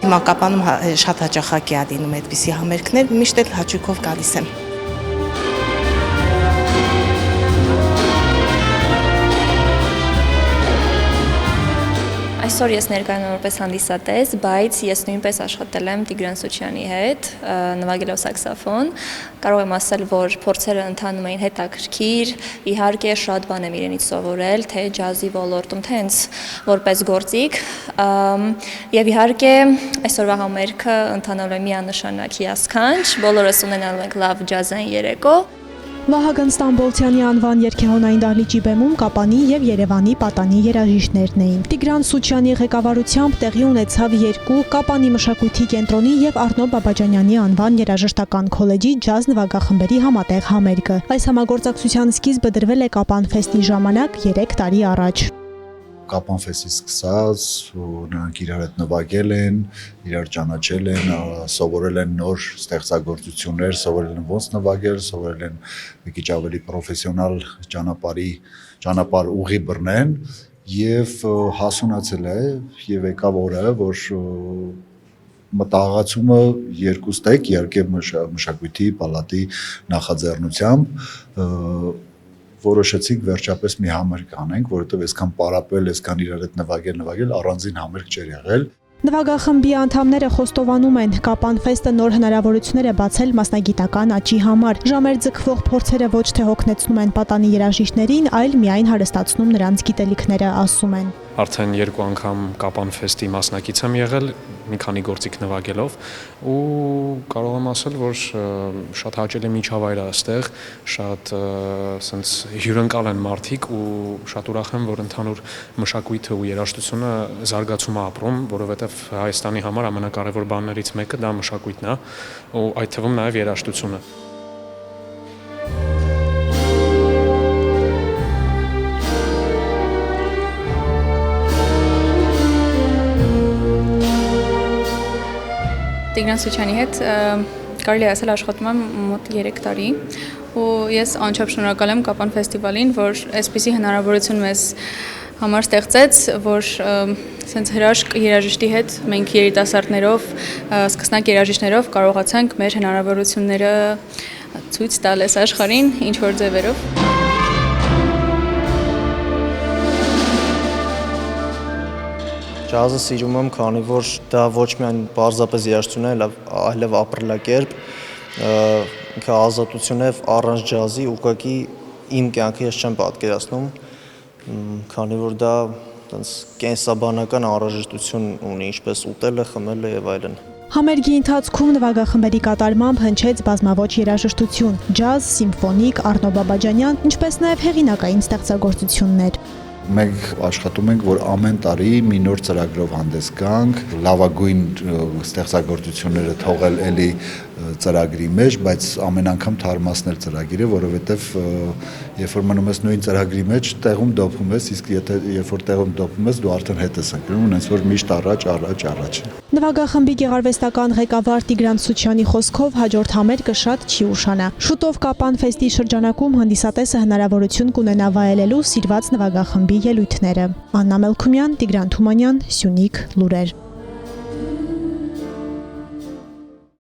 Հիմա Կապանում շատ հաճախակ է լինում այդպիսի համերգներ, միշտ էլ հաճույքով գալիս եմ։ Այսօր ես ներկայանում եմ որպես հանդիսատես, բայց ես նույնպես աշխատել եմ Տիգրան Սուչյանի հետ, նվագելով սաքսոֆոն։ Կարող եմ ասել, որ փորձերը ընթանում էին հետաքրքիր, իհարկե շատ բան եմ իրենից սովորել, թե ջազի ոլորտում, թե հենց որպես գործիք, եւ իհարկե այսօրվա համերգը ընթանալու է միանշանակ հիասքանչ, բոլորս ունենալու ենք լավ ջազային երեկո։ Վահագն Ստամբոլցյանի անվան երգեհոնային դահլիճի բեմում Կապանի եւ Երևանի պատանի երաժիշտներն էին։ Տիգրան Սուչյանի ղեկավարությամբ տեղի ունեցավ երկու Կապանի մշակույթի կենտրոնի եւ Արնո Բաբաջանյանի անվան երաժշտական քոլեջի ջազ նվագախմբերի համատեղ համերգը։ Այս համագործակցության սկիզբը դրվել է Կապան ֆեստի ժամանակ 3 տարի առաջ։ Կապան ֆեստից սկսած նրանք իրար հետ նվագել են, իրար ճանաչել են, սովորել են նոր ստեղծագործություններ, սովորել են ոնց նվագել, սովորել են մի քիչ ավելի պրոֆեսիոնալ ճանապարհ ուղի բռնեն եւ հասունացել է եւ եկավ օրը, որ մտահղացումը երկուստեք իհարկե մշակույթի պալատի նախաձեռնությամբ որոշեցինք վերջապես մի համերգ անենք, որովհետև այսքան պարապել, այսքան իրար հետ նվագել, առանձին համերգ չէր եղել։ Նվագախմբի անդամները խոստովանում են, Կապան ֆեստը նոր հնարավորություններ է բացել մասնագիտական աճի համար։ Ժամեր ձգվող փորձերը ոչ թե հոգնեցնում են պատանի երաժիշտներին, այլ միայն հարստացնում նրանց գիտելիքները, ասում են։ Արդեն 2 անգամ Կապան ֆեստի մասնակից եմ եղել, մի քանի գործիք նվագելով ու կարող եմ ասել, որ շատ հաճելի միջավայր է այստեղ, շատ սենց հյուրընկալ են մարդիկ ու շատ ուրախ եմ, որ ընդհանուր մշակույթը ու երաժշտությունը զարգացում է ապրում, որովհետև Հայաստանի համար ամենակարևոր բաներից մեկը դա մշակույթն է ու այդ թվում նաև երաժշտությունը։ Տիգրան Սուչյանի հետ կարելի է ասել աշխատում եմ մոտ 3 տարի ու ես անչափ շնորհակալ եմ Կապան ֆեստիվալին, որ այսպիսի հնարավորություն մեզ համար ստեղծեց, որ սենց հրաշք երաժիշտի հետ մենք երիտասարդներով, սկսնակ երաժիշտներով կարողացանք մեր հնարավորությունները ցույց տալ այս աշխարհին ինչ որ ձևերով։ Ջազը սիրում եմ, քանի որ դա ոչ միայն պարզապես երաժշտություն է, այլև ապրելակերպ, ինքը ազատություն է առանց ջազի, ուղղակի իմ կյանքը ես չեմ պատկերացնում, քանի որ դա կենսաբանական անհրաժեշտություն ունի, ինչպես ուտելը, խմելը եւ այլն։ Համերգի ընթացքում նվագախմբերի կատարմամբ հնչեց բազմաոճ երաժշտություն, ջազ, սիմֆոնիկ, Արնո Բաբաջանյան, ինչպես նաեւ հեղինակային ստեղծագործություններ։ Մենք աշխատում ենք, որ ամեն տարի մի նոր ծրագրով հանդես գանք, լավագույն ստեղծագործությունները թողել էլի ծրագրի մեջ, բայց ամեն անգամ թարմացնել ծրագիրը, որովհետև երբ որ մնում ես նույն ծրագրի մեջ, տեղում դոփում ես, իսկ երբ որ տեղում դոփում ես, դու արդեն հետ ես ընկնում, ունես որ միշտ առաջ։ Նվագախմբի գեղարվեստական ղեկավար Տիգրան Սուչյանի խոսքով հաջորդ համերգը շատ չի ուշանա։ Շուտով Կապան ֆեստի շրջանակում հանդիսատեսը հնարավորություն կունենա վայելելու սիրված նվագախմբի ելույթները։ Աննա Մելքումյան, Տիգրան Թումանյան, Սյունիք լուրեր։